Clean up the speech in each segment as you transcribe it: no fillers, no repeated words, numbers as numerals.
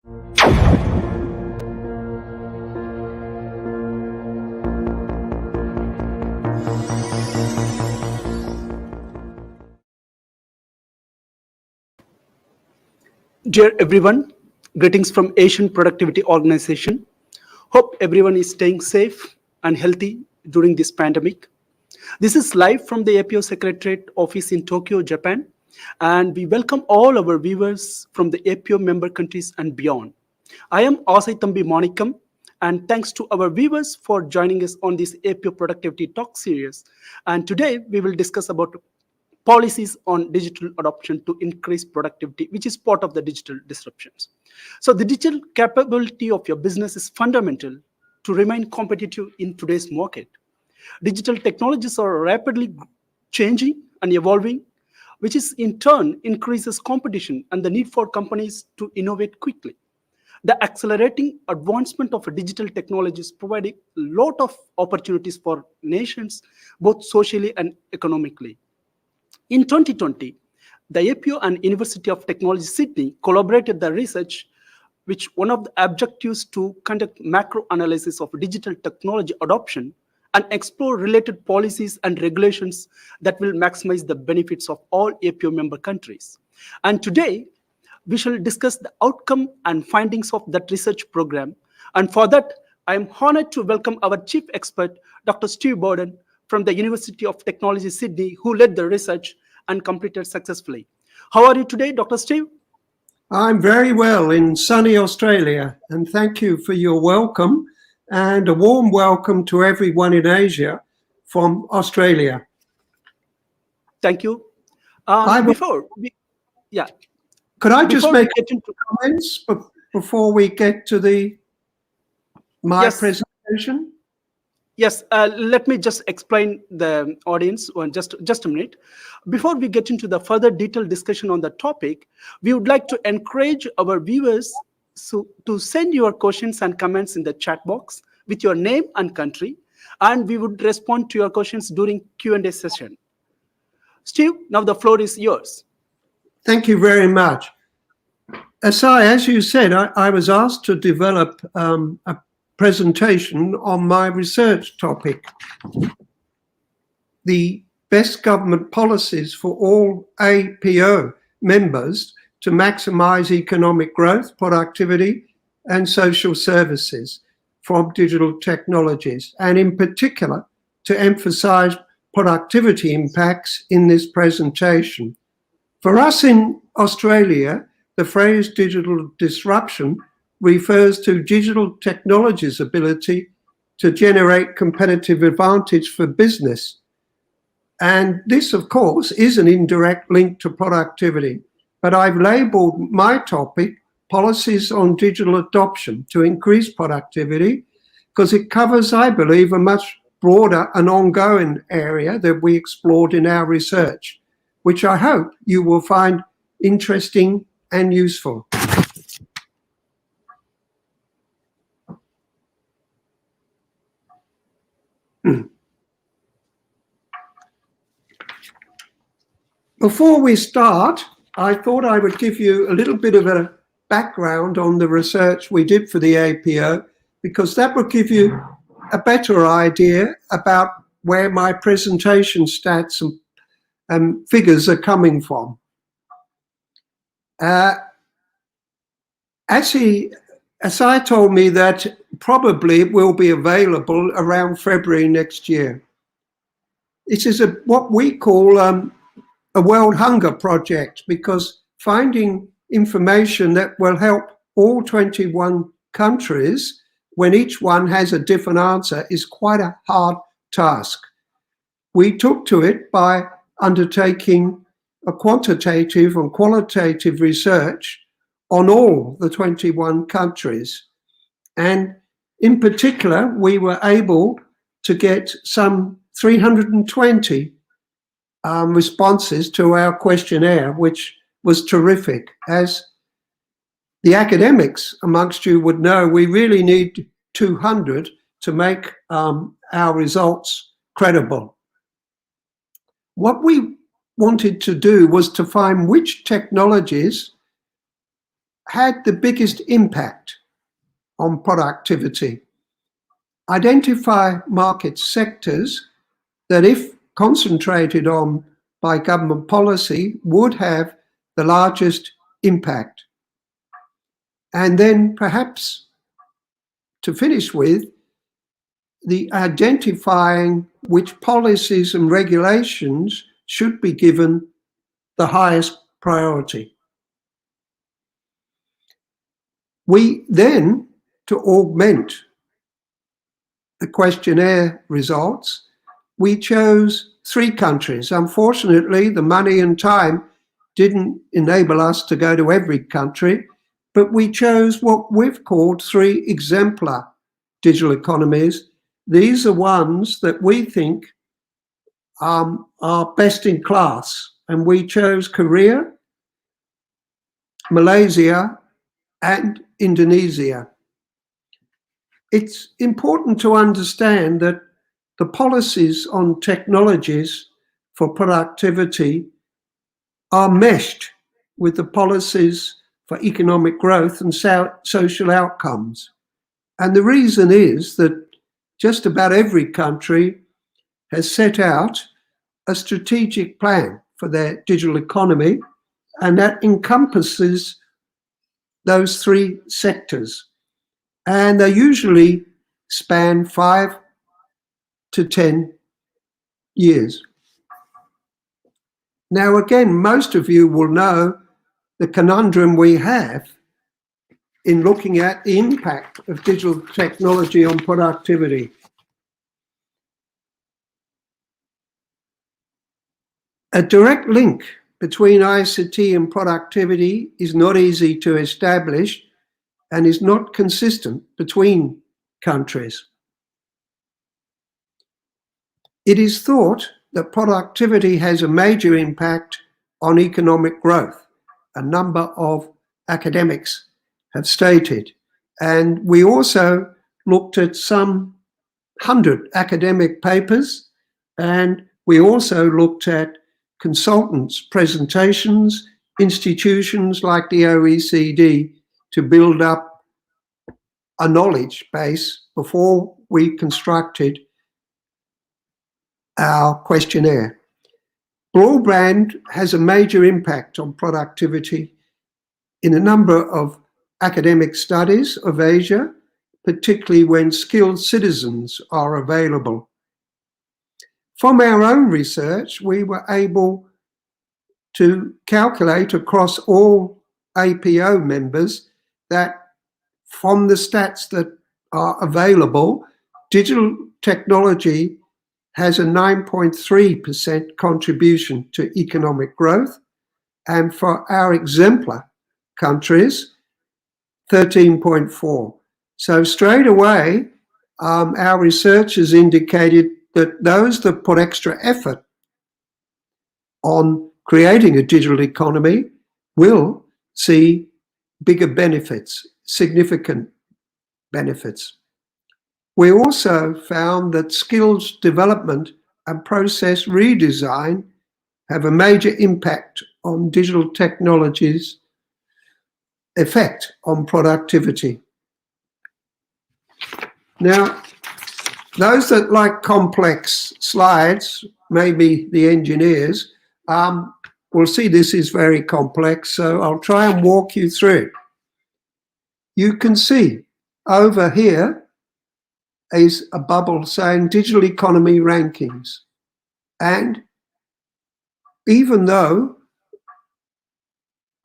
Dear everyone, greetings from Asian Productivity Organization. Hope everyone is staying safe and healthy during this pandemic. This is live from the APO Secretariat office in Tokyo, Japan, and we welcome all our viewers from the APO member countries and beyond. I am Asaitambi Manikam, and thanks to our viewers for joining us on this APO Productivity Talk series. And today we will discuss about policies on digital adoption to increase productivity, which is part of the digital disruptions. So the digital capability of your business is fundamental to remain competitive in today's market. Digital technologies are rapidly changing and evolving, which is in turn increases competition and the need for companies to innovate quickly. The accelerating advancement of digital technologies provide a lot of opportunities for nations, both socially and economically. In 2020, the APO and University of Technology Sydney collaborated the research, which one of the objectives to conduct macro analysis of digital technology adoption and explore related policies and regulations that will maximize the benefits of all APO member countries. And today, we shall discuss the outcome and findings of that research program. And for that, I am honored to welcome our chief expert, Dr. Steve Burdon, from the University of Technology, Sydney, who led the research and completed successfully. How are you today, Dr. Steve? I'm very well in sunny Australia, and thank you for your welcome, and a warm welcome to everyone in Asia from Australia. Thank you. Could I just make comments before we get to my presentation? Yes, let me just explain the audience just a minute. Before we get into the further detailed discussion on the topic, we would like to encourage our viewers to send your questions and comments in the chat box with your name and country, and we would respond to your questions during Q&A session. Steve, now the floor is yours. Thank you very much. Asai, as you said, I was asked to develop a presentation on my research topic, the best government policies for all APO members to maximize economic growth, productivity, and social services from digital technologies, and in particular, to emphasize productivity impacts in this presentation. For us in Australia, the phrase digital disruption refers to digital technology's ability to generate competitive advantage for business. And this, of course, is an indirect link to productivity. But I've labeled my topic policies on digital adoption to increase productivity, because it covers, I believe, a much broader and ongoing area that we explored in our research, which I hope you will find interesting and useful. Before we start, I thought I would give you a little bit of a background on the research we did for the APO, because that will give you a better idea about where my presentation stats and figures are coming from. Asai told me that probably it will be available around February next year. It is what we call a World Hunger Project, because finding information that will help all 21 countries when each one has a different answer is quite a hard task. We took to it by undertaking a quantitative and qualitative research on all the 21 countries. And in particular, we were able to get some 320 responses to our questionnaire, which was terrific. As the academics amongst you would know, we really need 200 to make our results credible. What we wanted to do was to find which technologies had the biggest impact on productivity. Identify market sectors that, if concentrated on by government policy, would have the largest impact. And then perhaps to finish with, the identifying which policies and regulations should be given the highest priority. We then, to augment the questionnaire results, we chose 3 countries. Unfortunately, the money and time didn't enable us to go to every country, but we chose what we've called 3 exemplar digital economies. These are ones that we think are best in class, and we chose Korea, Malaysia, and Indonesia. It's important to understand that the policies on technologies for productivity are meshed with the policies for economic growth and social outcomes. And the reason is that just about every country has set out a strategic plan for their digital economy, and that encompasses those 3 sectors. And they usually span 5 to 10 years. Now, again, most of you will know the conundrum we have in looking at the impact of digital technology on productivity. A direct link between ICT and productivity is not easy to establish and is not consistent between countries. It is thought that productivity has a major impact on economic growth. A number of academics have stated. And we also looked at some 100 academic papers, and we also looked at consultants' presentations, institutions like the OECD, to build up a knowledge base before we constructed our questionnaire. Broadband has a major impact on productivity in a number of academic studies of Asia, particularly when skilled citizens are available. From our own research, we were able to calculate across all APO members that from the stats that are available, digital technology has a 9.3% contribution to economic growth, and for our exemplar countries, 13.4. So straight away, our research has indicated that those that put extra effort on creating a digital economy will see bigger benefits, significant benefits. We also found that skills development and process redesign have a major impact on digital technologies' effect on productivity. Now, those that like complex slides, maybe the engineers, will see this is very complex, so I'll try and walk you through it. You can see over here is a bubble saying digital economy rankings. And even though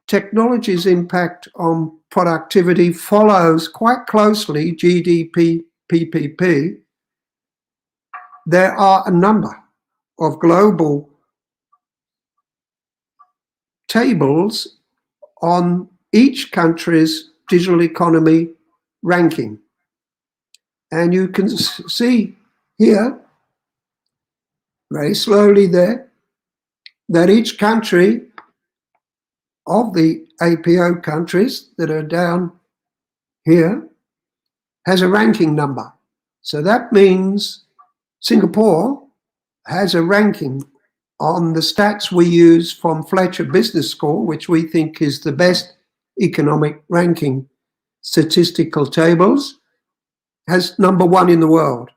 technology's impact on productivity follows quite closely GDP, PPP, there are a number of global tables on each country's digital economy ranking. And you can see here, very slowly there, that each country of the APO countries that are down here has a ranking number. So that means Singapore has a ranking on the stats we use from Fletcher Business School, which we think is the best economic ranking statistical tables, has #1 in the world.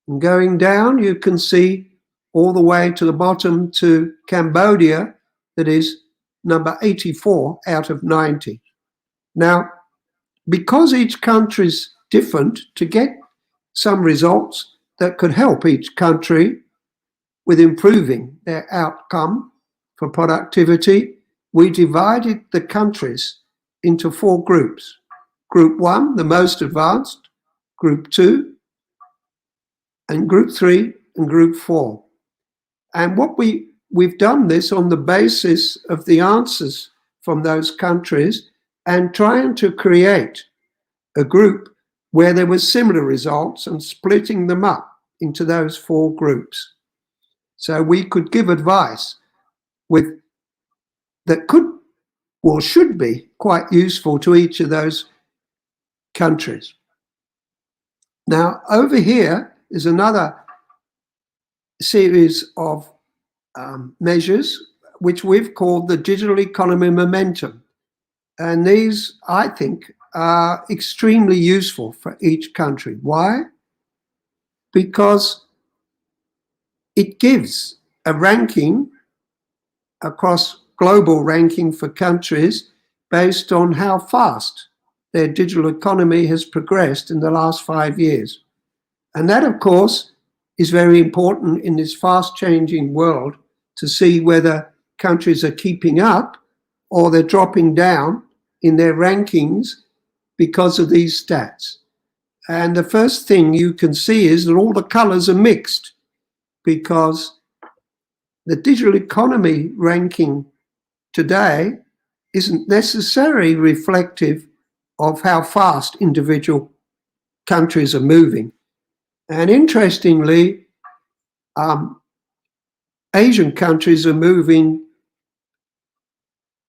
And going down, you can see all the way to the bottom to Cambodia, that is number 84 out of 90. Now, because each country is different, to get some results that could help each country with improving their outcome for productivity, we divided the countries into 4 groups. Group 1, the most advanced, Group 2, and Group 3, and Group 4. And what we've done this on the basis of the answers from those countries and trying to create a group where there were similar results and splitting them up into those 4 groups. So we could give advice that could or should be quite useful to each of those countries. Now, over here is another series of measures which we've called the digital economy momentum. And these, I think, are extremely useful for each country. Why? Because it gives a ranking across global ranking for countries based on how fast their digital economy has progressed in the last 5 years. And that, of course, is very important in this fast-changing world to see whether countries are keeping up or they're dropping down in their rankings because of these stats. And the first thing you can see is that all the colors are mixed, because the digital economy ranking today isn't necessarily reflective of how fast individual countries are moving. And interestingly, Asian countries are moving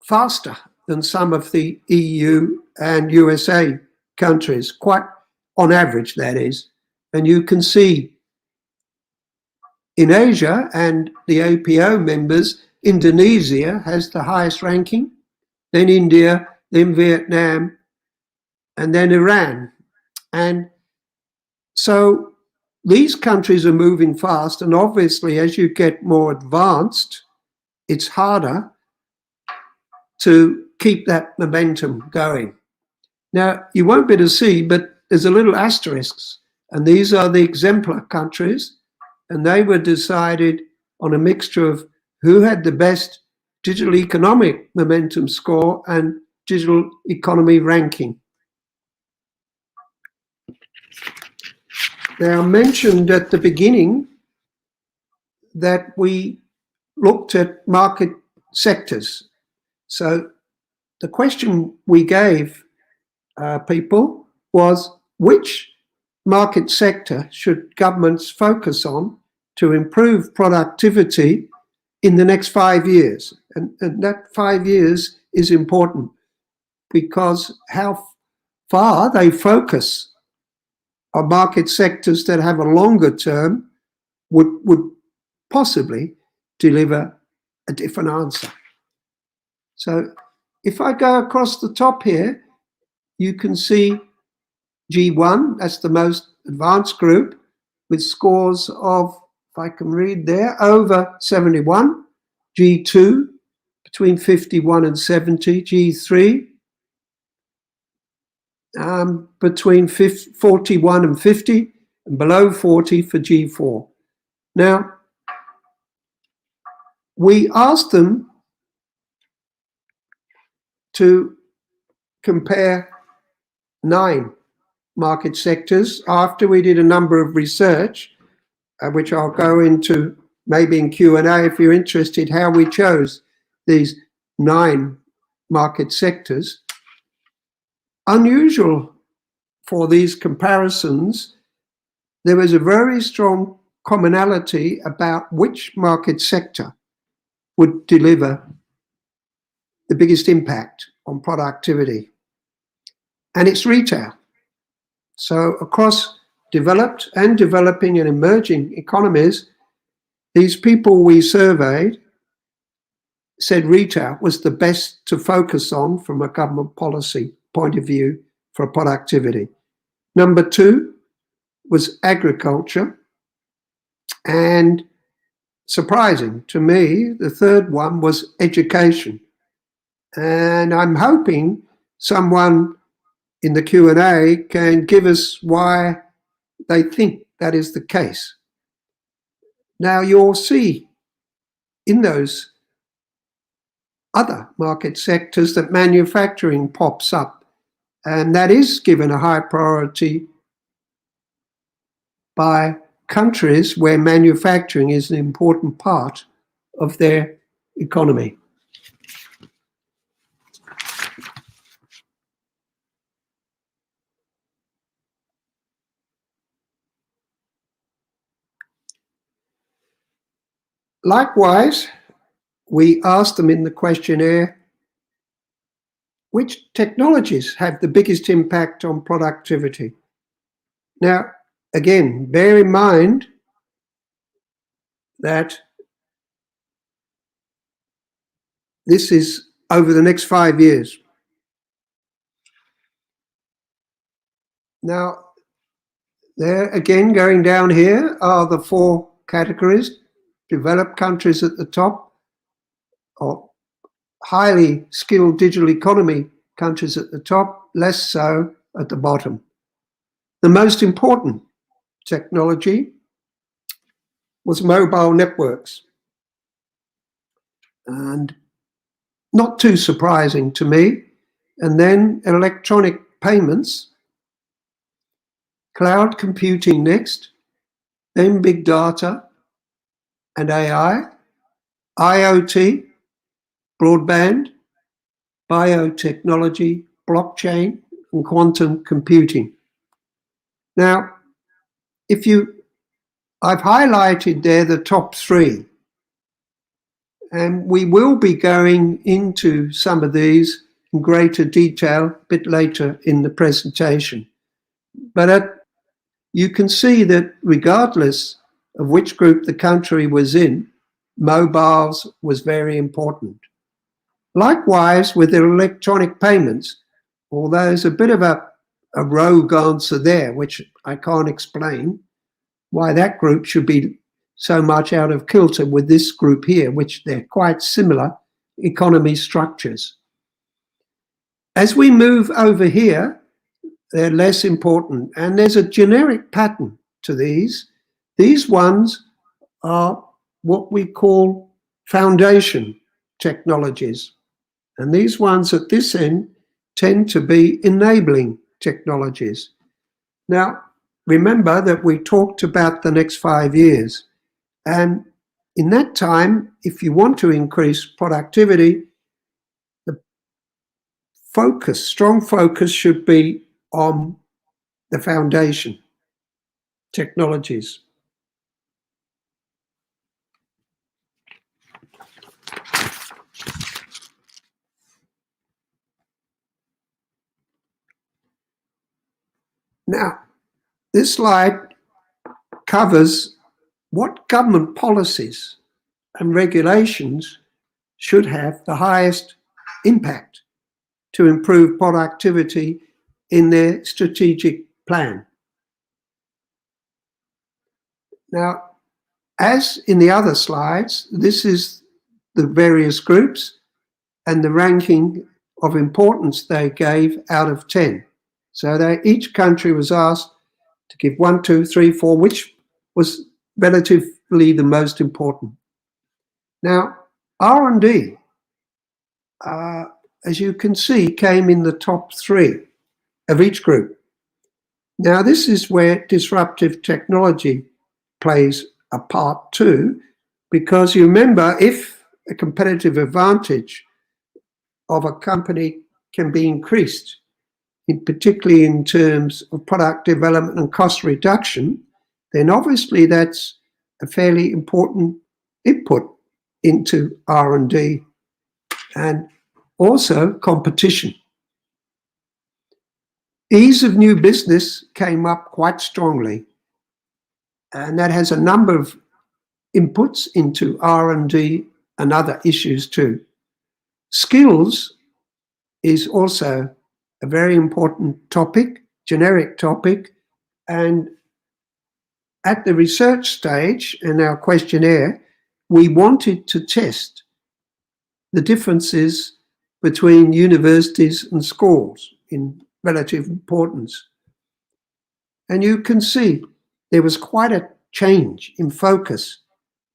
faster than some of the EU and USA countries, quite on average, that is. And you can see in Asia and the APO members, Indonesia has the highest ranking, then India, then Vietnam, and then Iran. And so these countries are moving fast, and obviously as you get more advanced, it's harder to keep that momentum going. Now, you won't be able to see, but there's a little asterisks, and these are the exemplar countries, and they were decided on a mixture of who had the best digital economic momentum score and digital economy ranking. Now, I mentioned at the beginning that we looked at market sectors. So the question we gave people was, which market sector should governments focus on to improve productivity in the next 5 years? And that 5 years is important, because how far they focus on market sectors that have a longer term would possibly deliver a different answer. So if I go across the top here, you can see G1, that's the most advanced group, with scores of, if I can read there, over 71, G2 between 51 and 70, G3 between 41 and 50, and below 40 for G4. Now, we asked them to compare 9 market sectors after we did a number of research, which I'll go into maybe in Q&A if you're interested, how we chose these 9 market sectors. Unusual for these comparisons, there was a very strong commonality about which market sector would deliver the biggest impact on productivity. And it's retail. So across developed and developing and emerging economies, these people we surveyed said retail was the best to focus on from a government policy point of view for productivity. Number 2 was agriculture. And surprising to me, the third one was education. And I'm hoping someone in the Q&A can give us why they think that is the case. Now you'll see in those other market sectors that manufacturing pops up, and that is given a high priority by countries where manufacturing is an important part of their economy. Likewise, we asked them in the questionnaire, which technologies have the biggest impact on productivity? Now, again, bear in mind that this is over the next 5 years. Now, there again, going down here are the 4 categories. Developed countries at the top, or highly skilled digital economy countries at the top, less so at the bottom. The most important technology was mobile networks. And not too surprising to me. And then electronic payments, cloud computing next, then big data and AI, IoT, broadband, biotechnology, blockchain, and quantum computing. Now, I've highlighted there the top 3, and we will be going into some of these in greater detail a bit later in the presentation. But you can see that regardless of which group the country was in, mobiles was very important. Likewise, with the electronic payments, although there's a bit of a rogue answer there, which I can't explain, why that group should be so much out of kilter with this group here, which they're quite similar economy structures. As we move over here, they're less important, and there's a generic pattern to these. These ones are what we call foundation technologies, and these ones at this end tend to be enabling technologies. Now, remember that we talked about the next 5 years, and in that time, if you want to increase productivity, the strong focus should be on the foundation technologies. Now, this slide covers what government policies and regulations should have the highest impact to improve productivity in their strategic plan. Now, as in the other slides, this is the various groups and the ranking of importance they gave out of 10. So each country was asked to give 1, 2, 3, 4, which was relatively the most important. Now, R&D, as you can see, came in the top 3 of each group. Now, this is where disruptive technology plays a part too, because you remember, if a competitive advantage of a company can be increased, particularly in terms of product development and cost reduction, then obviously that's a fairly important input into R&D and also competition. Ease of new business came up quite strongly, and that has a number of inputs into R&D and other issues too. Skills is also a very important topic, generic topic, and at the research stage in our questionnaire, we wanted to test the differences between universities and schools in relative importance. And you can see there was quite a change in focus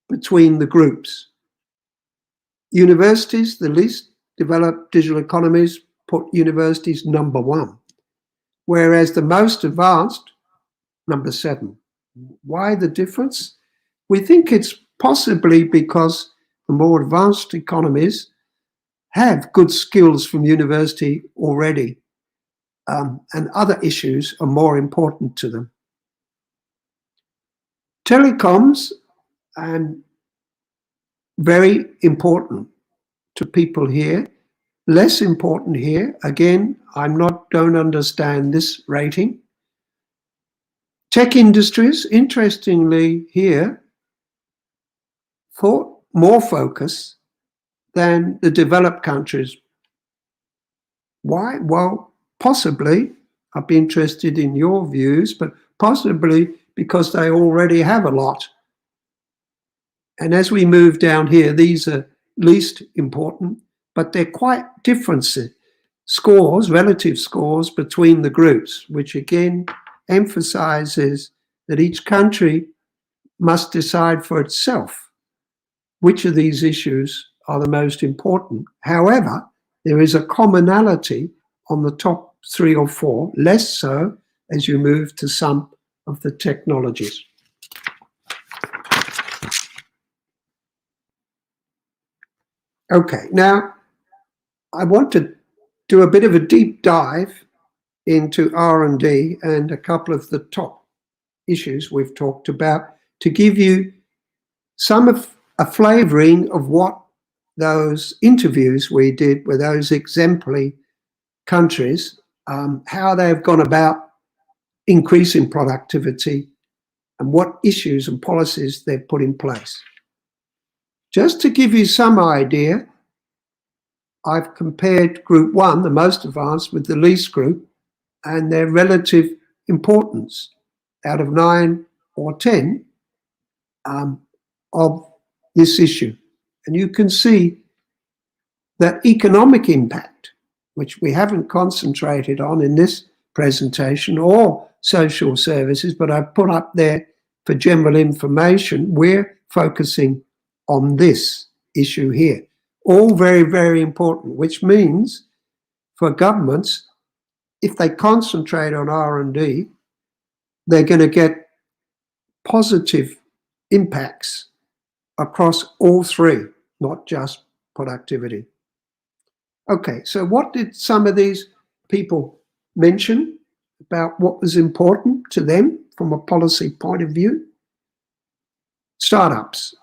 between the groups. Universities, the least developed digital economies, put universities number 1, whereas the most advanced, number 7. Why the difference? We think it's possibly because the more advanced economies have good skills from university already, and other issues are more important to them. Telecoms, and very important to people here. Less important here, again, don't understand this rating. Tech industries, interestingly here, thought more focus than the developed countries. Why? Well, possibly, I'd be interested in your views, but possibly because they already have a lot. And as we move down here, these are least important, but they're quite different scores, relative scores between the groups, which again emphasizes that each country must decide for itself which of these issues are the most important. However, there is a commonality on the top 3 or 4, less so as you move to some of the technologies. Okay, now I want to do a bit of a deep dive into R&D and a couple of the top issues we've talked about to give you some of a flavoring of what those interviews we did with those exemplary countries, how they've gone about increasing productivity and what issues and policies they've put in place. Just to give you some idea, I've compared group 1, the most advanced, with the least group and their relative importance out of 9 or 10 of this issue. And you can see that economic impact, which we haven't concentrated on in this presentation, or social services, but I've put up there for general information, we're focusing on this issue here. All very, very important, which means for governments, if they concentrate on R&D, they're going to get positive impacts across all 3, not just productivity. Okay, so what did some of these people mention about what was important to them from a policy point of view? Startups,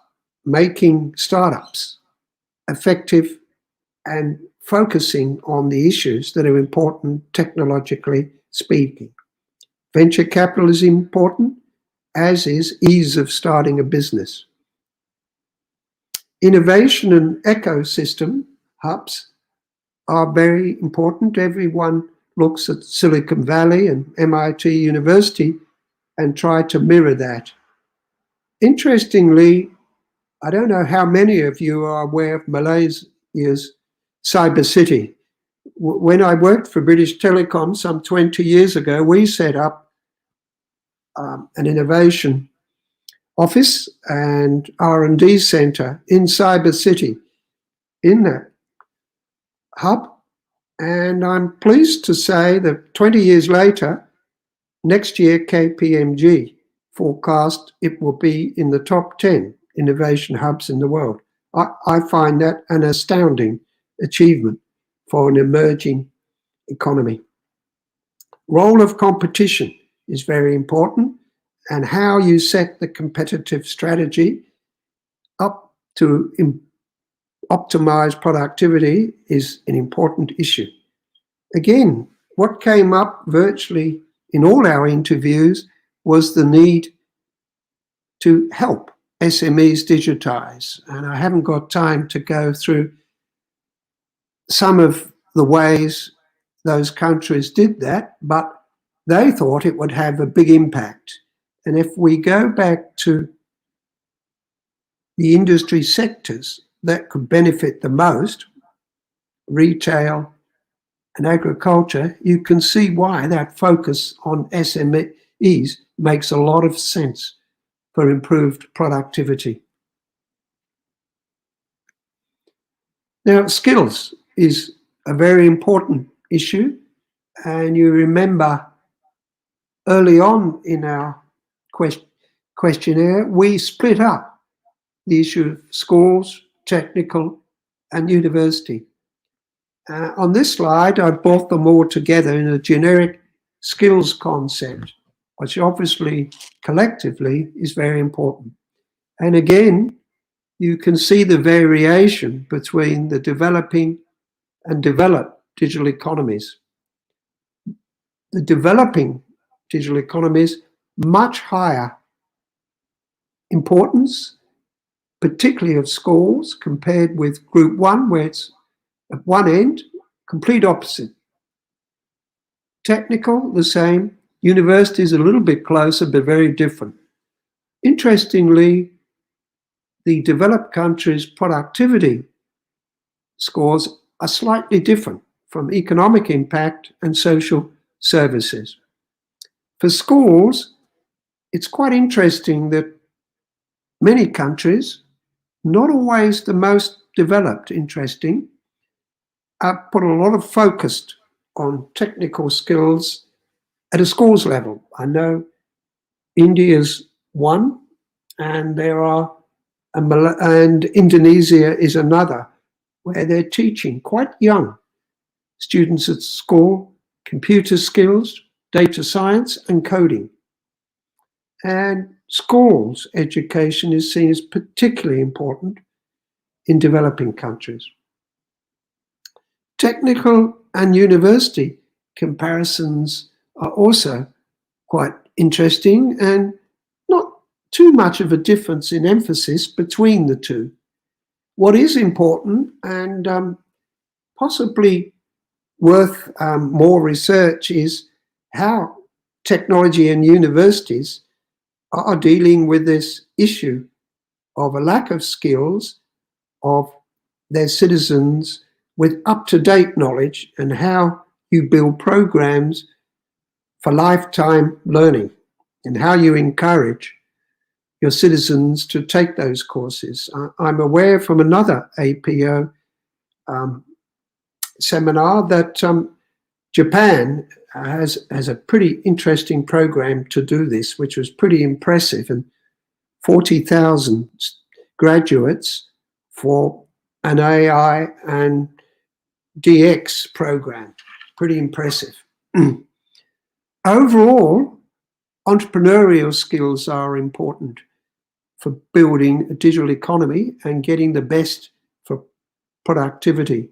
making startups effective and focusing on the issues that are important technologically speaking. Venture capital is important, as is ease of starting a business. Innovation and ecosystem hubs are very important. Everyone looks at Silicon Valley and MIT University and try to mirror that. Interestingly, I don't know how many of you are aware of Malaysia's Cyber City. When I worked for British Telecom some 20 years ago, we set up an innovation office and R&D centre in Cyber City in that hub. And I'm pleased to say that 20 years later, next year KPMG forecast it will be in the top 10 innovation hubs in the world. I find that an astounding achievement for an emerging economy. Role of competition is very important, and how you set the competitive strategy up to optimize productivity is an important issue. Again, what came up virtually in all our interviews was the need to help SMEs digitize. And I haven't got time to go through some of the ways those countries did that, but they thought it would have a big impact. And if we go back to the industry sectors that could benefit the most, retail and agriculture, you can see why that focus on SMEs makes a lot of sense for improved productivity. Now, skills is a very important issue, and you remember early on in our questionnaire, we split up the issue of schools, technical, and university. On this slide, I brought them all together in a generic skills concept, which obviously collectively is very important. And again, you can see the variation between the developing and developed digital economies. The developing digital economies, much higher importance, particularly of schools, compared with group one, where it's at one end, complete opposite. Technical, the same. Universities, a little bit closer, but very different. Interestingly, the developed countries' productivity scores are slightly different from economic impact and social services. For schools, it's quite interesting that many countries, not always the most developed, put a lot of focus on technical skills at a schools level. I know India's one, and and Indonesia is another, where they're teaching quite young students at school computer skills, data science, and coding. And schools education is seen as particularly important in developing countries. Technical and university comparisons are also quite interesting, and not too much of a difference in emphasis between the two. What is important and possibly worth more research is how technology and universities are dealing with this issue of a lack of skills of their citizens with up-to-date knowledge, and how you build programs for lifetime learning and how you encourage your citizens to take those courses. I'm aware from another APO seminar that Japan has a pretty interesting program to do this, which was pretty impressive, and 40,000 graduates for an AI and DX program. Pretty impressive. Overall, entrepreneurial skills are important for building a digital economy and getting the best for productivity.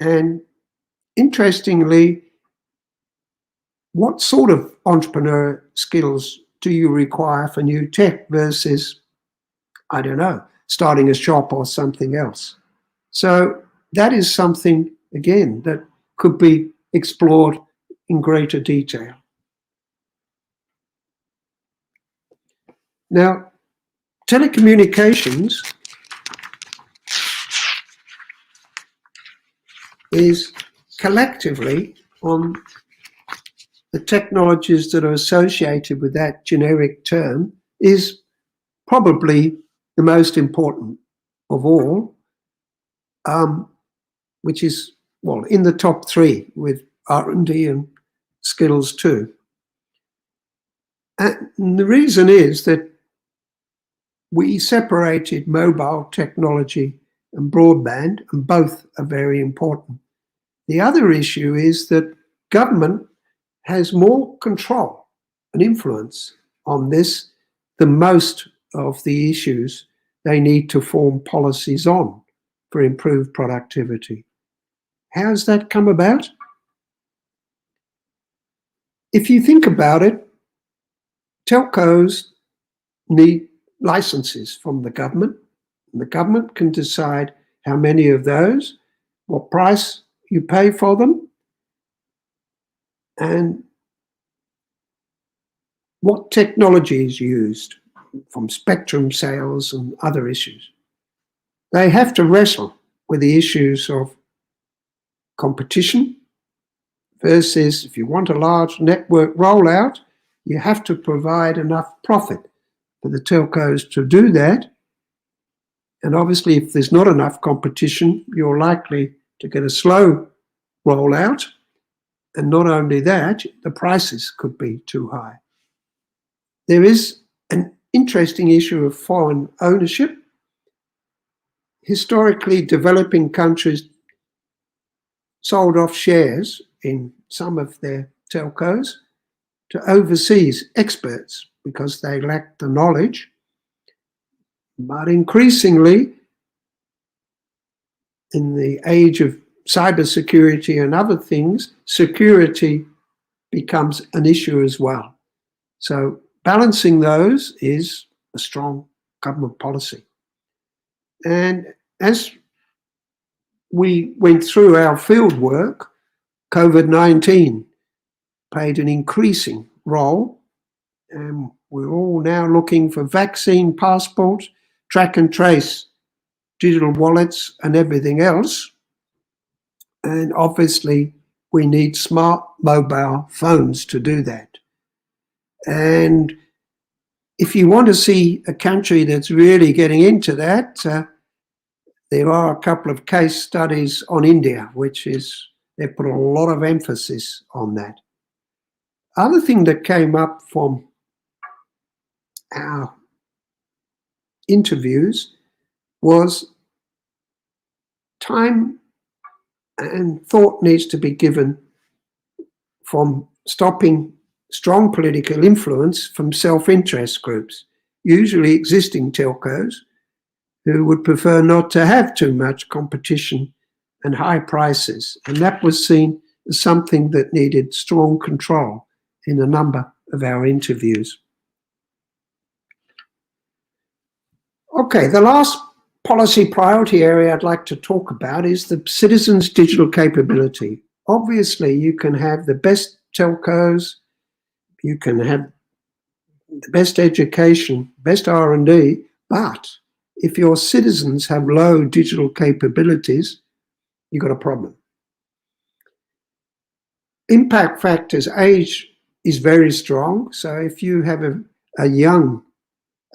And interestingly, what sort of entrepreneur skills do you require for new tech versus, I don't know, starting a shop or something else? So that is something, again, that could be explored in greater detail. Now, telecommunications is collectively on the technologies that are associated with that generic term is probably the most important of all, which is, well, in the top three with R&D and skills too. And the reason is that we separated mobile technology and broadband, and both are very important. The other issue is that government has more control and influence on this than most of the issues they need to form policies on for improved productivity. How has that come about? If you think about it, telcos need licenses from the government, and the government can decide how many of those what price you pay for them, and what technology is used, from spectrum sales and other issues. They have to wrestle with the issues of competition versus, if you want a large network rollout, you have to provide enough profit for the telcos to do that. And obviously, if there's not enough competition, you're likely to get a slow rollout. And not only that, the prices could be too high. There is an interesting issue of foreign ownership. Historically, developing countries sold off shares in some of their telcos to overseas experts because they lacked the knowledge. But increasingly, in the age of cybersecurity and other things, security becomes an issue as well. So balancing those is a strong government policy. And as we went through our field work, COVID-19 played an increasing role, and we're all now looking for vaccine passports, track and trace, digital wallets, and everything else. And obviously, we need smart mobile phones to do that. And if you want to see a country that's really getting into that, there are a couple of case studies on India, they put a lot of emphasis on that. Other thing that came up from our interviews was time and thought needs to be given from stopping strong political influence from self-interest groups, usually existing telcos, who would prefer not to have too much competition and high prices. And that was seen as something that needed strong control in a number of our interviews. Okay, the last policy priority area I'd like to talk about is the citizens' digital capability. Obviously, you can have the best telcos, you can have the best education, best R&D, but if your citizens have low digital capabilities, you've got a problem. Impact factors, age is very strong. So if you have a young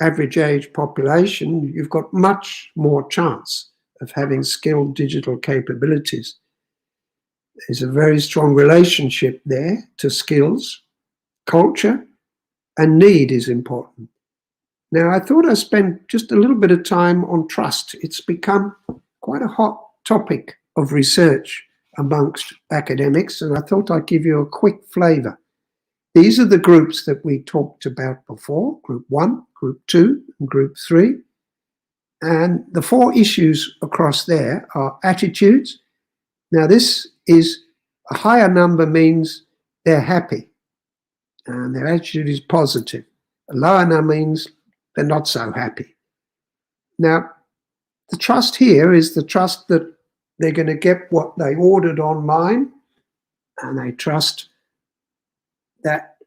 average age population, you've got much more chance of having skilled digital capabilities. There's a very strong relationship there to skills, culture, and need is important. Now, I thought I'd spend just a little bit of time on trust. It's become quite a hot topic of research amongst academics, and I thought I'd give you a quick flavour. These are the groups that we talked about before, Group 1, Group 2, and Group 3. And the 4 issues across there are attitudes. Now, this is a higher number means they're happy, and their attitude is positive. A lower number means they're not so happy. Now, the trust here is the trust that they're going to get what they ordered online, and they trust that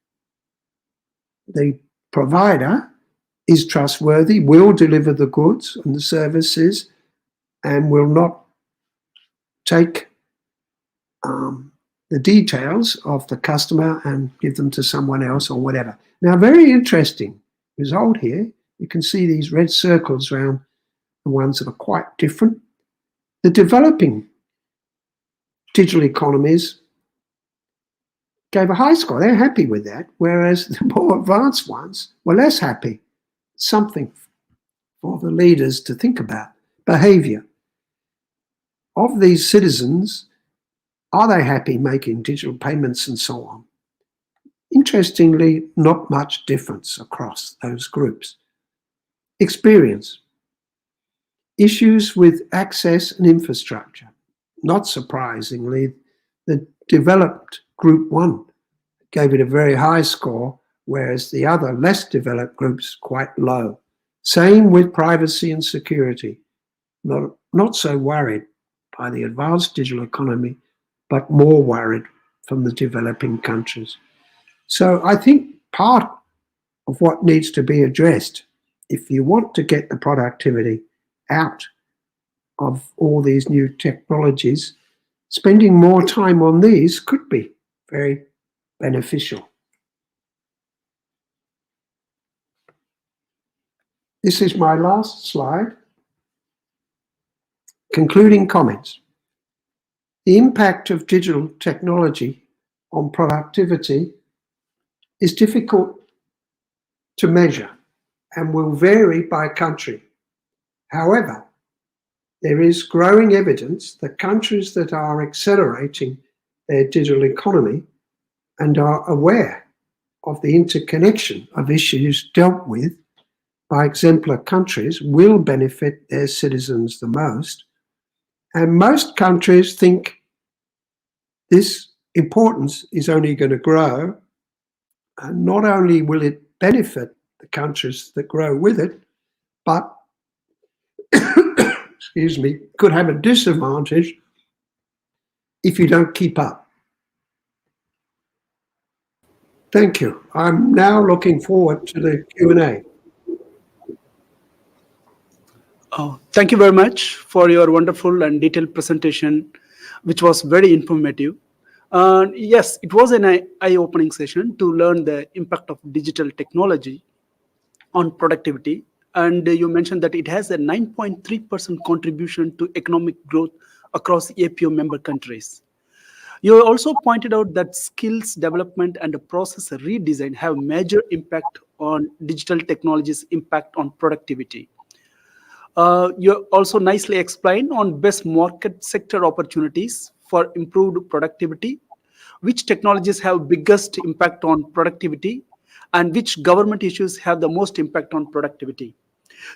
the provider is trustworthy, will deliver the goods and the services, and will not take the details of the customer and give them to someone else or whatever. Now, very interesting result here. You can see these red circles around the ones that are quite different. The developing digital economies gave a high score. They're happy with that, whereas the more advanced ones were less happy. Something for the leaders to think about. Behaviour. Of these citizens, are they happy making digital payments and so on? Interestingly, not much difference across those groups. Experience. Issues with access and infrastructure. Not surprisingly, the developed Group 1 gave it a very high score, whereas the other less developed groups quite low. Same with privacy and security. Not so worried. by the advanced digital economy, but more worried from the developing countries. So I think part of what needs to be addressed, if you want to get the productivity out of all these new technologies, spending more time on these could be very beneficial. This is my last slide. Concluding comments. The impact of digital technology on productivity is difficult to measure and will vary by country. However, there is growing evidence that countries that are accelerating their digital economy and are aware of the interconnection of issues dealt with by exemplar countries will benefit their citizens the most. And most countries think this importance is only going to grow. And not only will it benefit the countries that grow with it, but excuse me, could have a disadvantage if you don't keep up. Thank you. I'm now looking forward to the Q&A. Thank you very much for your wonderful and detailed presentation, which was very informative. Yes, it was an eye-opening session to learn the impact of digital technology on productivity. And you mentioned that it has a 9.3% contribution to economic growth across APO member countries. You also pointed out that skills development and process redesign have major impact on digital technology's impact on productivity. You also nicely explained on best market sector opportunities for improved productivity, which technologies have biggest impact on productivity, and which government issues have the most impact on productivity.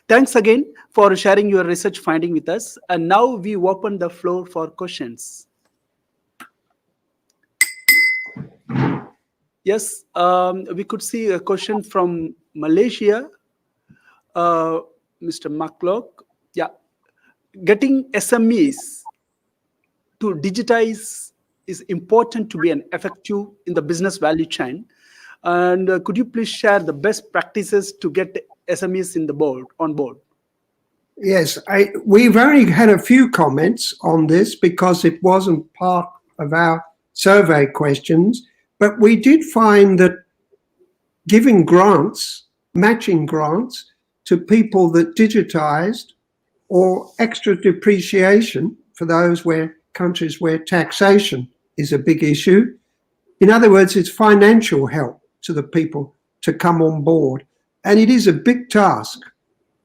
Thanks again for sharing your research finding with us. And now we open the floor for questions. Yes, we could see a question from Malaysia. Mr. Maklock, yeah, getting SMEs to digitize is important to be an effective in the business value chain. And could you please share the best practices to get SMEs on board? Yes, we've only had a few comments on this because it wasn't part of our survey questions, but we did find that giving grants, matching grants, to people that digitized, or extra depreciation for those countries where taxation is a big issue. In other words, it's financial help to the people to come on board. And it is a big task.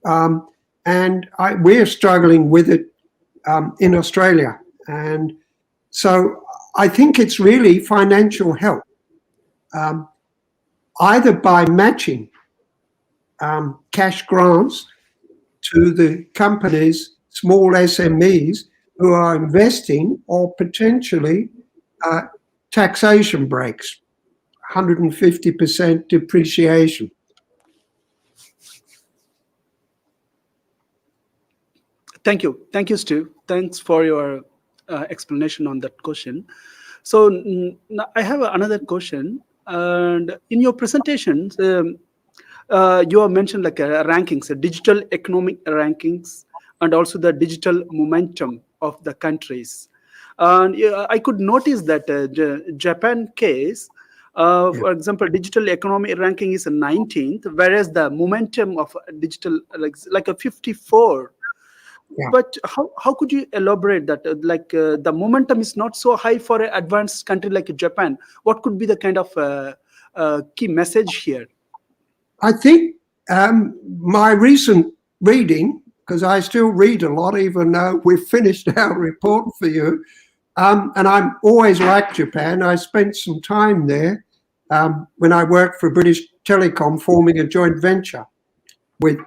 And we're struggling with it in Australia. And so I think it's really financial help, either by matching cash grants to the companies, small SMEs who are investing, or potentially taxation breaks, 150% depreciation. Thank you, Steve. Thanks for your explanation on that question. So I have another question. And in your presentation, you have mentioned like rankings, digital economic rankings, and also the digital momentum of the countries. And I could notice that Japan case, for example, digital economy ranking is a 19th, whereas the momentum of digital like a 54. Yeah. But how could you elaborate that? The momentum is not so high for an advanced country like Japan. What could be the kind of key message here? I think my recent reading, because I still read a lot, even though we've finished our report for you, and I'm always like Japan. I spent some time there when I worked for British Telecom, forming a joint venture with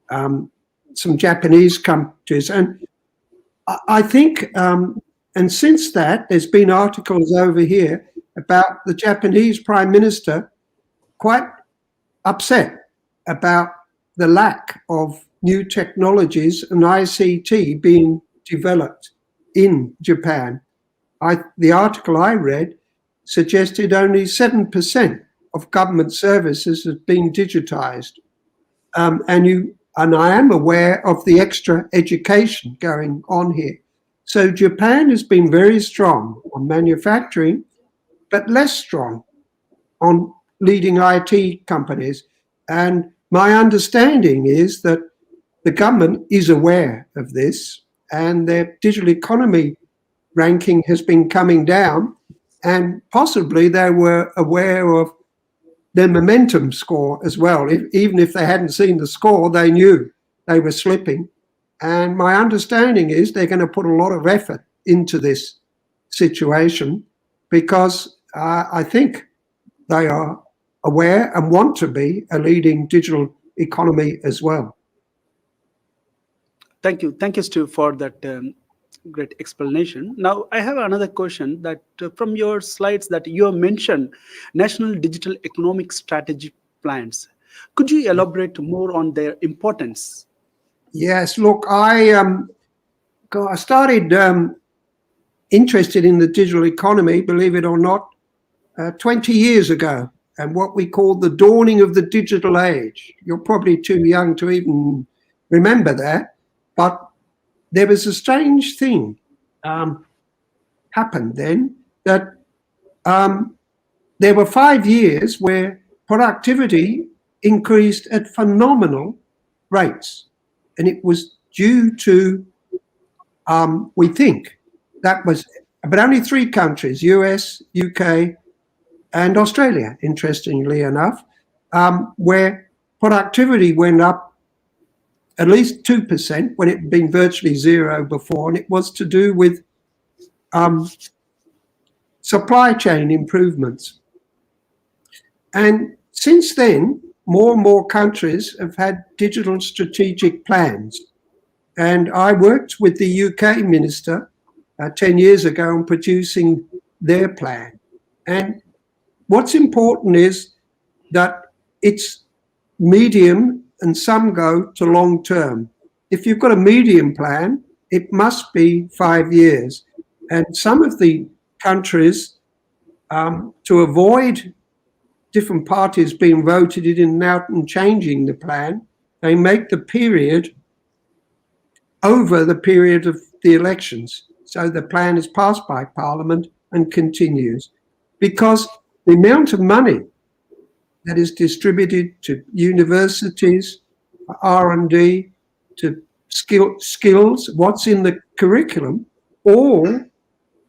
some Japanese countries. And I think, and since that, there's been articles over here about the Japanese Prime Minister quite upset about the lack of new technologies and ICT being developed in Japan. The article I read suggested only 7% of government services have been digitized. And I am aware of the extra education going on here. So Japan has been very strong on manufacturing, but less strong on leading IT companies. And my understanding is that the government is aware of this, and their digital economy ranking has been coming down, and possibly they were aware of their momentum score as well. Even if they hadn't seen the score, they knew they were slipping. And my understanding is they're going to put a lot of effort into this situation, because I think they are aware and want to be a leading digital economy as well. Thank you, Steve, for that great explanation. Now, I have another question that from your slides that you have mentioned national digital economic strategy plans. Could you elaborate more on their importance? Yes, look, I started interested in the digital economy, believe it or not, 20 years ago, and what we call the dawning of the digital age. You're probably too young to even remember that, but there was a strange thing happened then, that there were 5 years where productivity increased at phenomenal rates, and it was due to, we think, that was, but only 3 countries, US, UK, and Australia, interestingly enough, where productivity went up at least 2% when it had been virtually zero before, and it was to do with supply chain improvements. And since then, more and more countries have had digital strategic plans. And I worked with the UK minister 10 years ago on producing their plan. And what's important is that it's medium and some go to long term. If you've got a medium plan, it must be 5 years. And some of the countries, to avoid different parties being voted in and out and changing the plan, they make the period over the period of the elections. So the plan is passed by Parliament and continues, because the amount of money that is distributed to universities, R&D, to skills, what's in the curriculum, all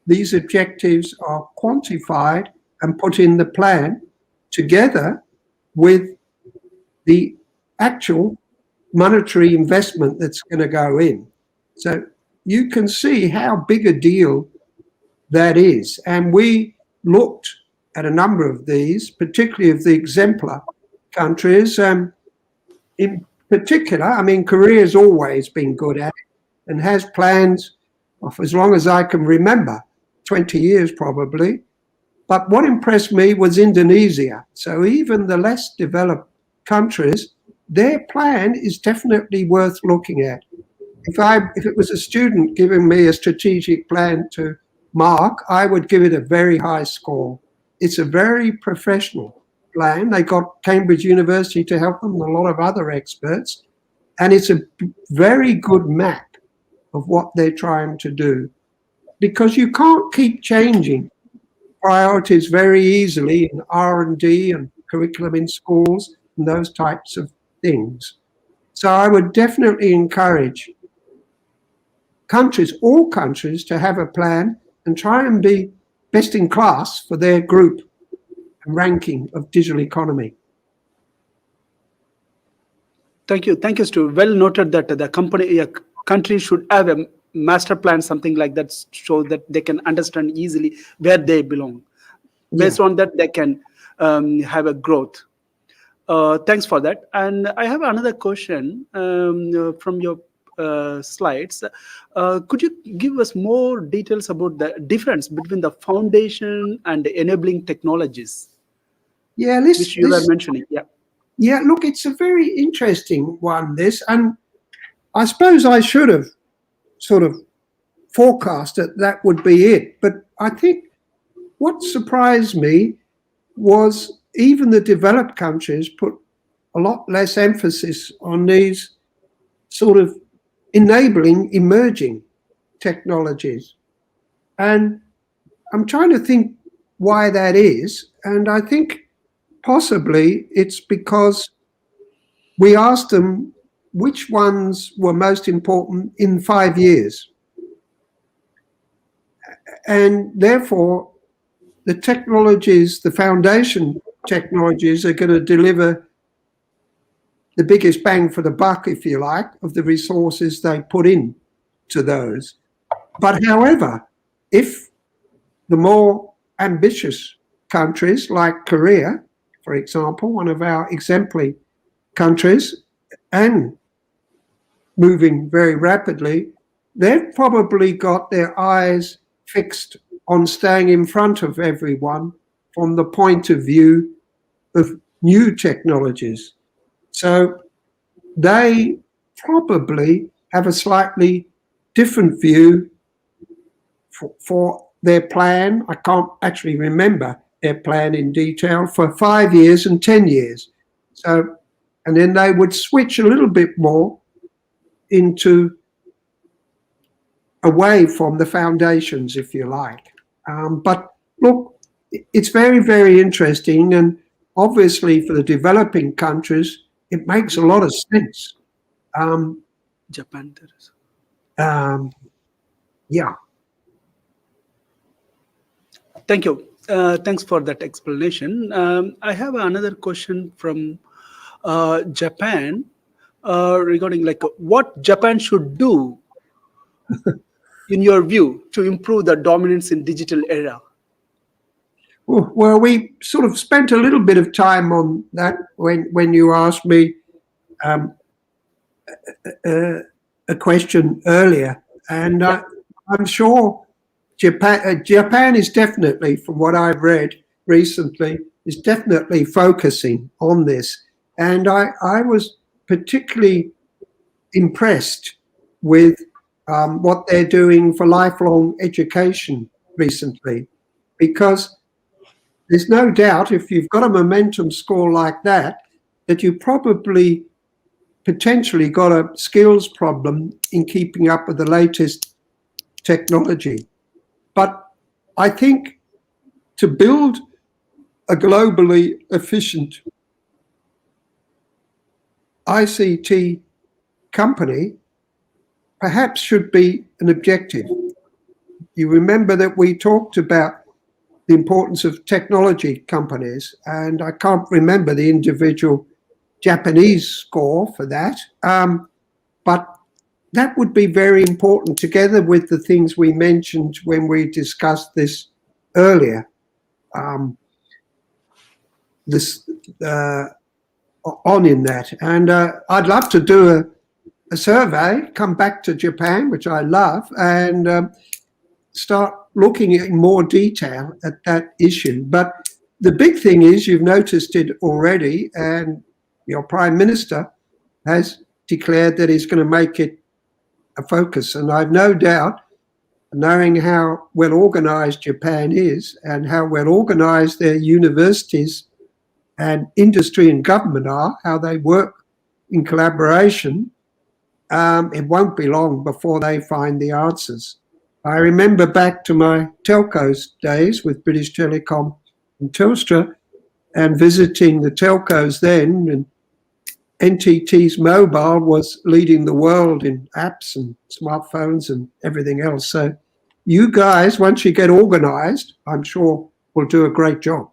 these objectives are quantified and put in the plan together with the actual monetary investment that's going to go in. So you can see how big a deal that is. And we looked at a number of these, particularly of the exemplar countries. In particular, I mean, Korea's always been good at it and has plans of as long as I can remember, 20 years probably. But what impressed me was Indonesia. So even the less developed countries, their plan is definitely worth looking at. If it was a student giving me a strategic plan to mark, I would give it a very high score. It's a very professional plan. They got Cambridge University to help them, and a lot of other experts. And it's a very good map of what they're trying to do, because you can't keep changing priorities very easily in R&D and curriculum in schools and those types of things. So I would definitely encourage countries, all countries, to have a plan and try and be best in class for their group and ranking of digital economy. Thank you, Stu. Well noted that the country should have a master plan, something like that, so that they can understand easily where they belong. Based on that, they can have a growth. Thanks for that. And I have another question from your slides. Could you give us more details about the difference between the foundation and the enabling technologies? Yeah, which you were mentioning. Yeah, look, it's a very interesting one, this, and I suppose I should have sort of forecast that that would be it. But I think what surprised me was even the developed countries put a lot less emphasis on these sort of enabling emerging technologies. And I'm trying to think why that is. And I think possibly it's because we asked them which ones were most important in 5 years. And therefore, the technologies, the foundation technologies are going to deliver the biggest bang for the buck, if you like, of the resources they put in to those. But however, if the more ambitious countries like Korea, for example, one of our exemplary countries, and moving very rapidly, they've probably got their eyes fixed on staying in front of everyone from the point of view of new technologies. So they probably have a slightly different view for their plan. I can't actually remember their plan in detail for 5 years and 10 years. So, and then they would switch a little bit more into away from the foundations, if you like. But look, it's very, very interesting. And obviously for the developing countries, it makes a lot of sense. Japan, there is. Yeah. Thank you. Thanks for that explanation. I have another question from Japan regarding like what Japan should do in your view to improve the dominance in digital era. Well, we sort of spent a little bit of time on that when you asked me a question earlier, and I'm sure Japan is definitely, from what I've read recently, is definitely focusing on this. And I was particularly impressed with what they're doing for lifelong education recently, because there's no doubt if you've got a momentum score like that, that you probably potentially got a skills problem in keeping up with the latest technology. But I think to build a globally efficient ICT company perhaps should be an objective. You remember that we talked about the importance of technology companies, and I can't remember the individual Japanese score for that, but that would be very important, together with the things we mentioned when we discussed this earlier. On in that, and I'd love to do a survey, come back to Japan, which I love, and start looking in more detail at that issue. But the big thing is, you've noticed it already, and your Prime Minister has declared that he's going to make it a focus. And I've no doubt, knowing how well organized Japan is and how well organized their universities and industry and government are, how they work in collaboration, it won't be long before they find the answers. I remember back to my telcos days with British Telecom and Telstra, and visiting the telcos then, and NTT's mobile was leading the world in apps and smartphones and everything else. So you guys, once you get organized, I'm sure will do a great job.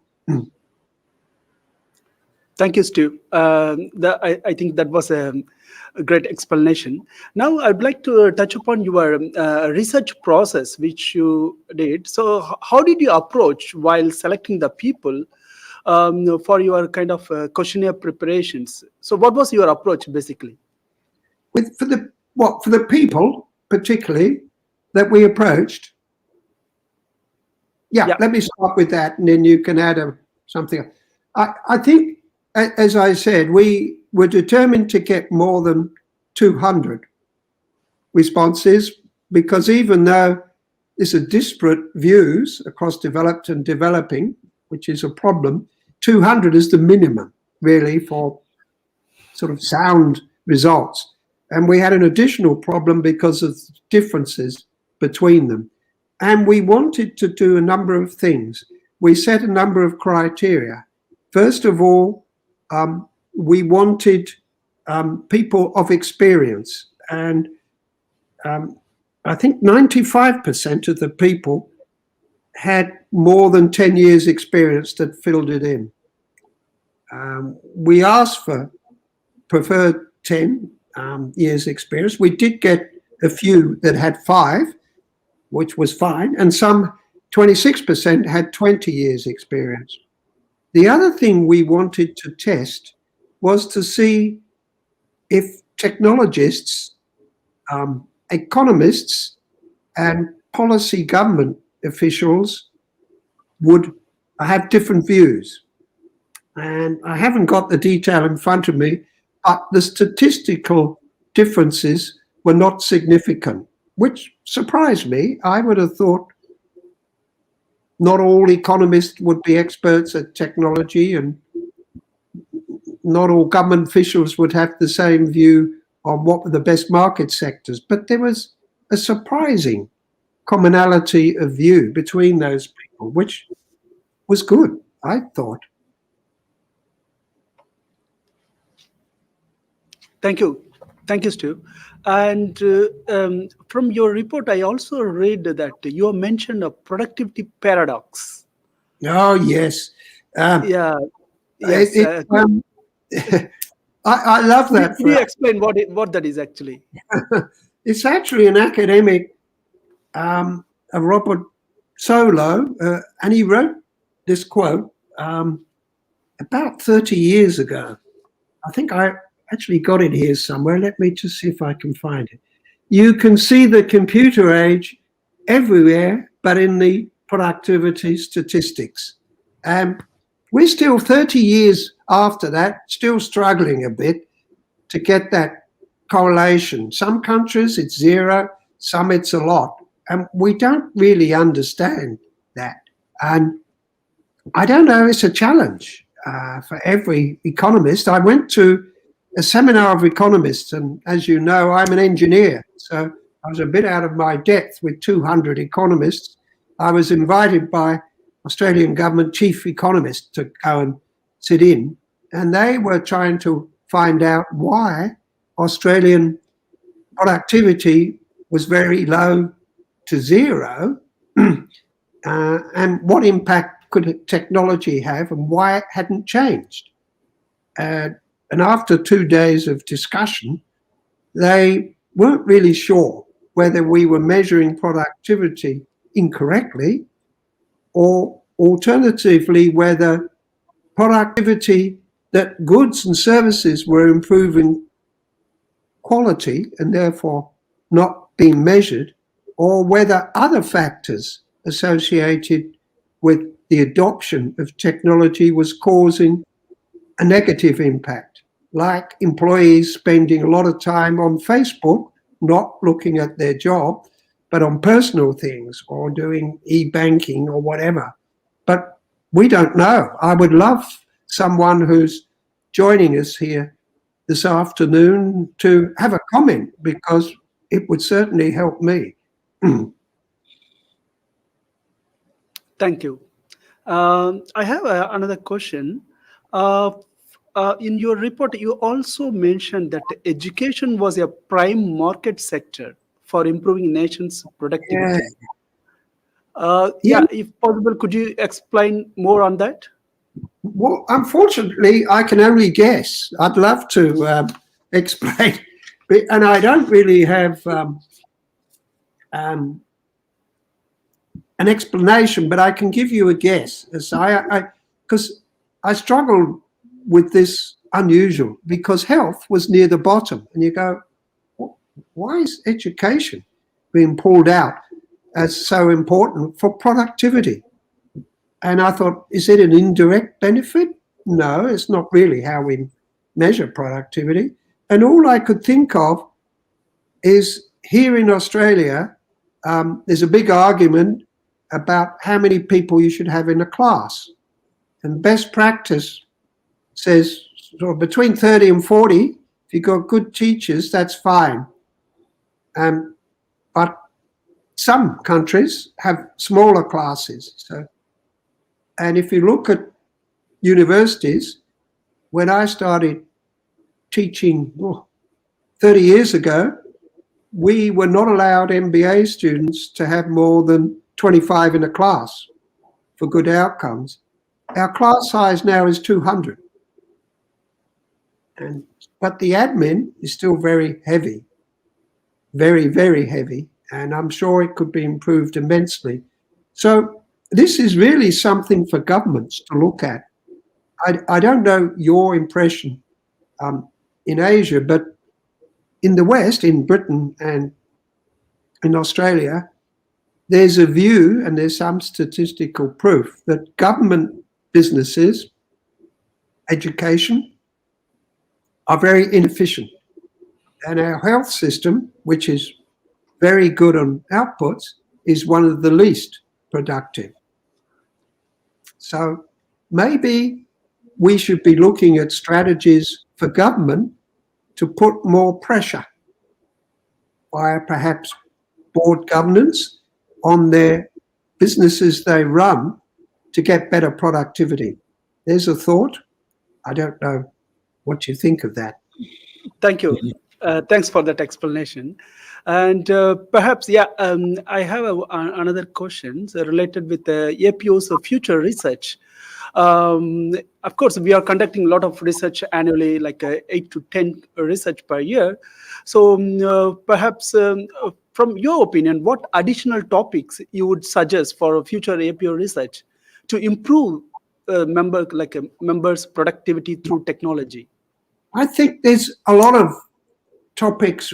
Thank you, Steve. I think that was a great explanation. Now, I'd like to touch upon your research process, which you did. So how did you approach while selecting the people for your kind of questionnaire preparations? So what was your approach, basically? For the people, particularly, that we approached? Yeah, let me start with that, and then you can add something. I think, as I said, we were determined to get more than 200 responses because even though there's a disparate views across developed and developing, which is a problem, 200 is the minimum, really, for sort of sound results. And we had an additional problem because of differences between them. And we wanted to do a number of things. We set a number of criteria. First of all, we wanted people of experience. And I think 95% of the people had more than 10 years experience that filled it in. We asked for preferred 10 years experience. We did get a few that had 5, which was fine, and some 26% had 20 years experience. The other thing we wanted to test was to see if technologists, economists, and policy government officials would have different views. And I haven't got the detail in front of me, but the statistical differences were not significant, which surprised me. I would have thought not all economists would be experts at technology, and not all government officials would have the same view on what were the best market sectors. But there was a surprising commonality of view between those people, which was good, I thought. Thank you. Thank you, Steve. And from your report, I also read that you mentioned a productivity paradox. Oh, yes. Yeah. Yes. I love that. Can you explain what that is actually? It's actually an academic, Robert Solow, and he wrote this quote about 30 years ago. I think I actually got it here somewhere. Let me just see if I can find it. You can see the computer age everywhere, but in the productivity statistics. We're still 30 years after that, still struggling a bit to get that correlation. Some countries it's 0, some it's a lot. And we don't really understand that. And I don't know, it's a challenge for every economist. I went to a seminar of economists, and as you know, I'm an engineer, so I was a bit out of my depth with 200 economists. I was invited by Australian government chief economists to go and sit in, and they were trying to find out why Australian productivity was very low to 0, and what impact could technology have and why it hadn't changed. And after 2 days of discussion, they weren't really sure whether we were measuring productivity incorrectly, or alternatively, whether productivity, that goods and services were improving quality and therefore not being measured, or whether other factors associated with the adoption of technology was causing a negative impact, like employees spending a lot of time on Facebook, not looking at their job, but on personal things or doing e-banking or whatever. But we don't know. I would love someone who's joining us here this afternoon to have a comment, because it would certainly help me. Thank you. I have another question. In your report, you also mentioned that education was a prime market sector for improving nation's productivity. If possible, could you explain more on that? Well, unfortunately, I can only guess. I'd love to explain, and I don't really have an explanation, but I can give you a guess. Because I struggled with this unusual, because health was near the bottom, and you go, why is education being pulled out as so important for productivity? And I thought, is it an indirect benefit? No, it's not really how we measure productivity. And all I could think of is, here in Australia, there's a big argument about how many people you should have in a class. And best practice says sort of between 30 and 40. If you've got good teachers, that's fine. But some countries have smaller classes. And if you look at universities, when I started teaching 30 years ago, we were not allowed MBA students to have more than 25 in a class for good outcomes. Our class size now is 200. But the admin is still very heavy, very, very heavy, and I'm sure it could be improved immensely. So this is really something for governments to look at. I don't know your impression in Asia, but in the West, in Britain and in Australia, there's a view, and there's some statistical proof, that government businesses, education, are very inefficient. And our health system, which is very good on outputs, is one of the least productive. So maybe we should be looking at strategies for government to put more pressure via perhaps board governance on their businesses they run to get better productivity. There's a thought. I don't know what you think of that. Thank you. Thanks for that explanation. And perhaps, I have another question related with the APO's future research. Of course, we are conducting a lot of research annually, like 8 to 10 research per year. So perhaps from your opinion, what additional topics you would suggest for future APO research to improve members' productivity through technology? I think there's a lot of topics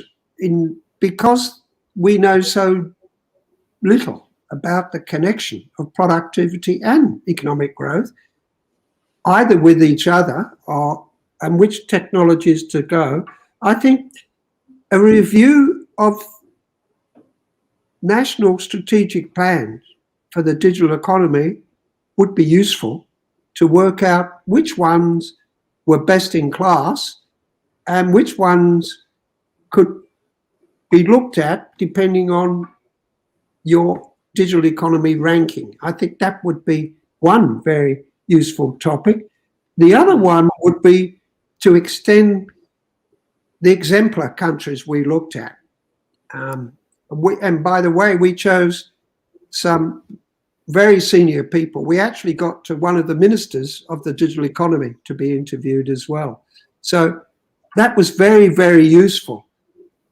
because we know so little about the connection of productivity and economic growth, either with each other and which technologies to go. I think a review of national strategic plans for the digital economy would be useful to work out which ones were best in class and which ones could be looked at depending on your digital economy ranking. I think that would be one very useful topic. The other one would be to extend the exemplar countries we looked at. And by the way, we chose some very senior people. We actually got to one of the ministers of the digital economy to be interviewed as well. So that was very, very useful.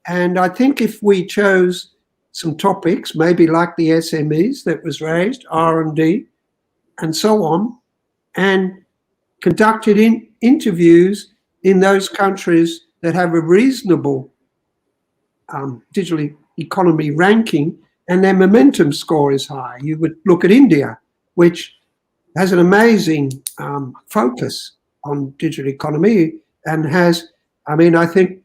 And I think if we chose some topics, maybe like the SMEs that was raised, R&D, and so on, and conducted interviews in those countries that have a reasonable digital economy ranking and their momentum score is high. You would look at India, which has an amazing focus on digital economy and has, I think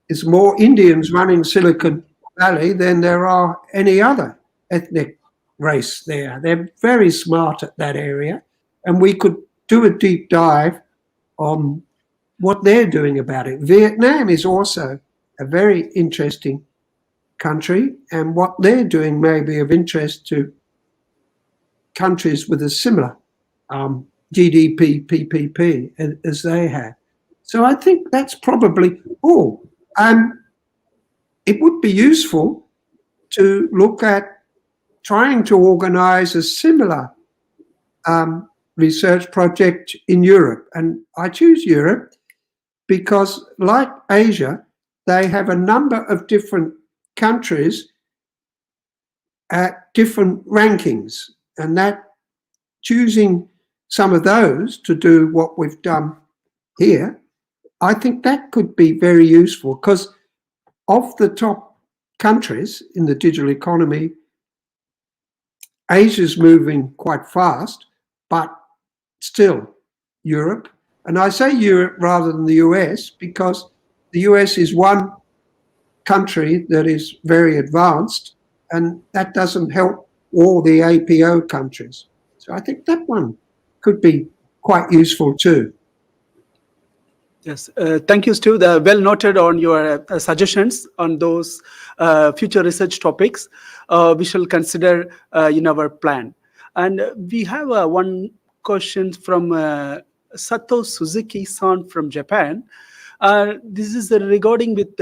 there's more Indians running Silicon Valley than there are any other ethnic race there. They're very smart at that area, and we could do a deep dive on what they're doing about it. Vietnam is also a very interesting country, and what they're doing may be of interest to countries with a similar GDP PPP as they have. So I think that's probably all. It would be useful to look at trying to organize a similar research project in Europe. And I choose Europe because, like Asia, they have a number of different countries at different rankings. And that choosing some of those to do what we've done here, I think that could be very useful, because of the top countries in the digital economy, Asia's moving quite fast, but still Europe. And I say Europe rather than the US because the US is one country that is very advanced, and that doesn't help all the APO countries. So I think that one could be quite useful too. Yes, thank you, Steve. Well noted on your suggestions on those future research topics. We shall consider in our plan. And we have one question from Sato Suzuki-san from Japan. This is regarding with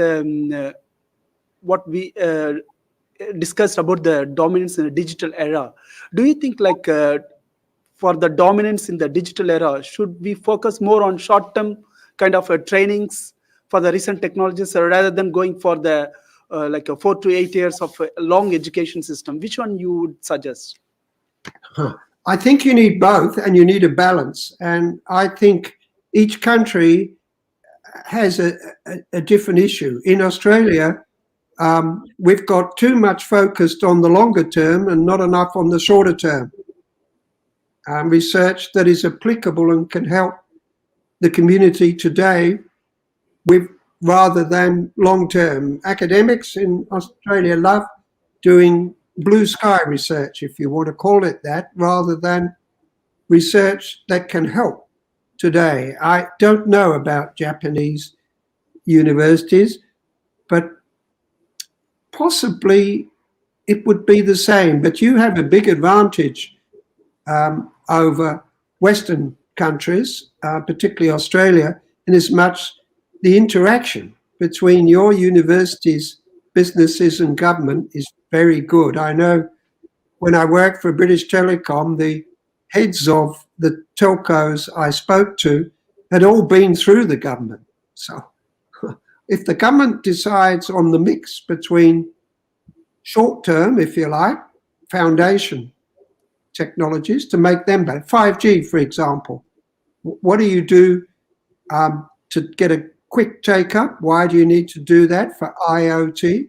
what we discussed about the dominance in the digital era. Do you think like for the dominance in the digital era, should we focus more on short-term kind of trainings for the recent technologies rather than going for the like a 4 to 8 years of a long education system? Which one you would suggest? I think you need both, and you need a balance. And I think each country has a different issue. In Australia, we've got too much focused on the longer term and not enough on the shorter term. Research that is applicable and can help the community today with rather than long term. Academics in Australia love doing blue sky research, if you want to call it that, rather than research that can help today. I don't know about Japanese universities, but possibly it would be the same. But you have a big advantage over Western countries, particularly Australia, in as much the interaction between your universities, businesses and government is very good. I know when I worked for British Telecom, the heads of the telcos I spoke to had all been through the government. So if the government decides on the mix between short-term, if you like, foundation technologies to make them better, 5G, for example, what do you do to get a quick take-up? Why do you need to do that for IoT?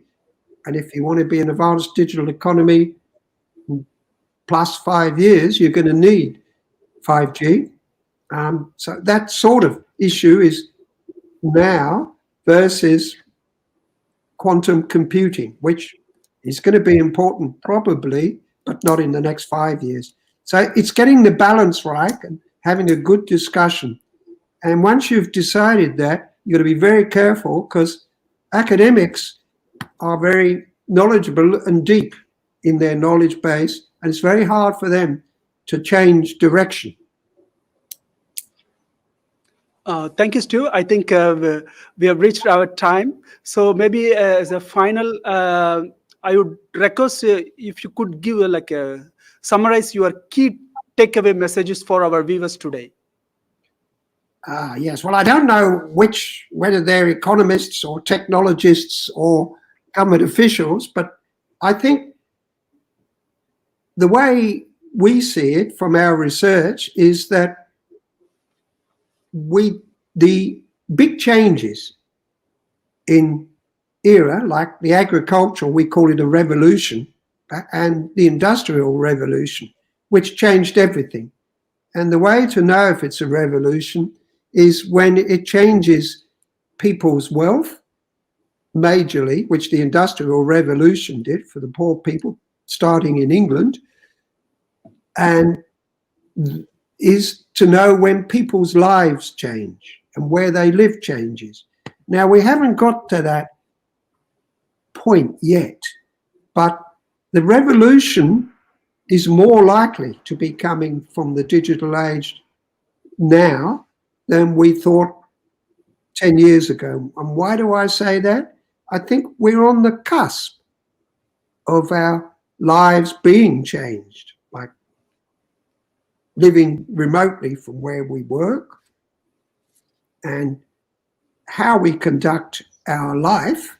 And if you want to be an advanced digital economy plus 5 years, you're going to need 5G. So that sort of issue is now versus quantum computing, which is going to be important probably, but not in the next 5 years. So it's getting the balance right and having a good discussion. And once you've decided that, you've got to be very careful because academics are very knowledgeable and deep in their knowledge base, and it's very hard for them to change direction. Thank you, Stu. I think we have reached our time. So maybe as a final, I would request if you could give summarize your key takeaway messages for our viewers today. Yes, well, I don't know whether they're economists or technologists or government officials, but I think the way we see it from our research is that the big changes in era, like the agricultural, we call it a revolution, and the industrial revolution, which changed everything. And the way to know if it's a revolution is when it changes people's wealth majorly, which the Industrial Revolution did for the poor people, starting in England, and is to know when people's lives change and where they live changes. Now, we haven't got to that point yet, but the revolution is more likely to be coming from the digital age now than we thought 10 years ago. And why do I say that? I think we're on the cusp of our lives being changed, like living remotely from where we work, and how we conduct our life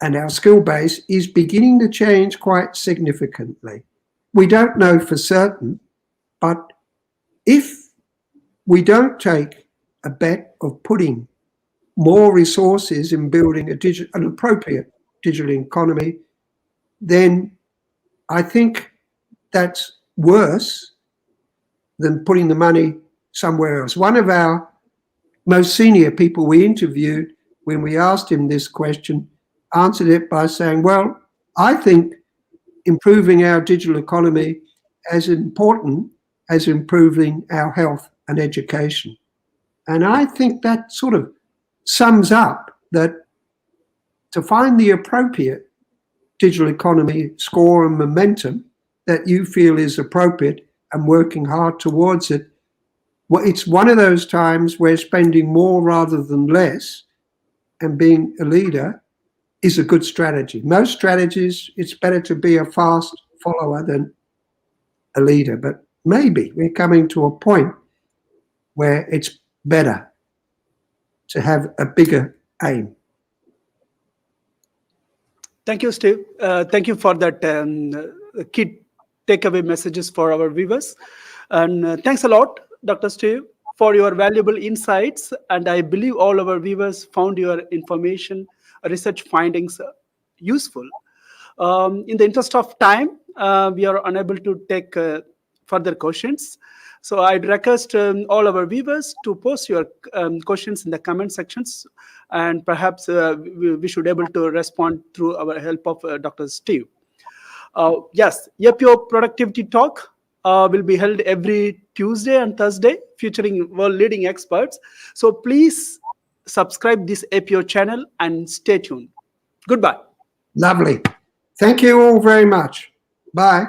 and our skill base is beginning to change quite significantly. We don't know for certain, but if we don't take a bet of putting more resources in building an appropriate digital economy, then I think that's worse than putting the money somewhere else. One of our most senior people we interviewed, when we asked him this question, answered it by saying, well, I think improving our digital economy as important as improving our health and education. And I think that sort of sums up that to find the appropriate digital economy score and momentum that you feel is appropriate and working hard towards it, well, it's one of those times where spending more rather than less and being a leader is a good strategy. Most strategies, it's better to be a fast follower than a leader, but maybe we're coming to a point where it's better to have a bigger aim. Thank you, Steve. Thank you for that key takeaway messages for our viewers. And thanks a lot, Dr. Steve, for your valuable insights. And I believe all our viewers found your information, research findings useful. In the interest of time, we are unable to take further questions. So I'd request all our viewers to post your questions in the comment sections, and perhaps we should be able to respond through our help of Dr. Steve. Yes, APO Productivity Talk will be held every Tuesday and Thursday, featuring world-leading experts. So please subscribe this APO channel and stay tuned. Goodbye. Lovely. Thank you all very much. Bye.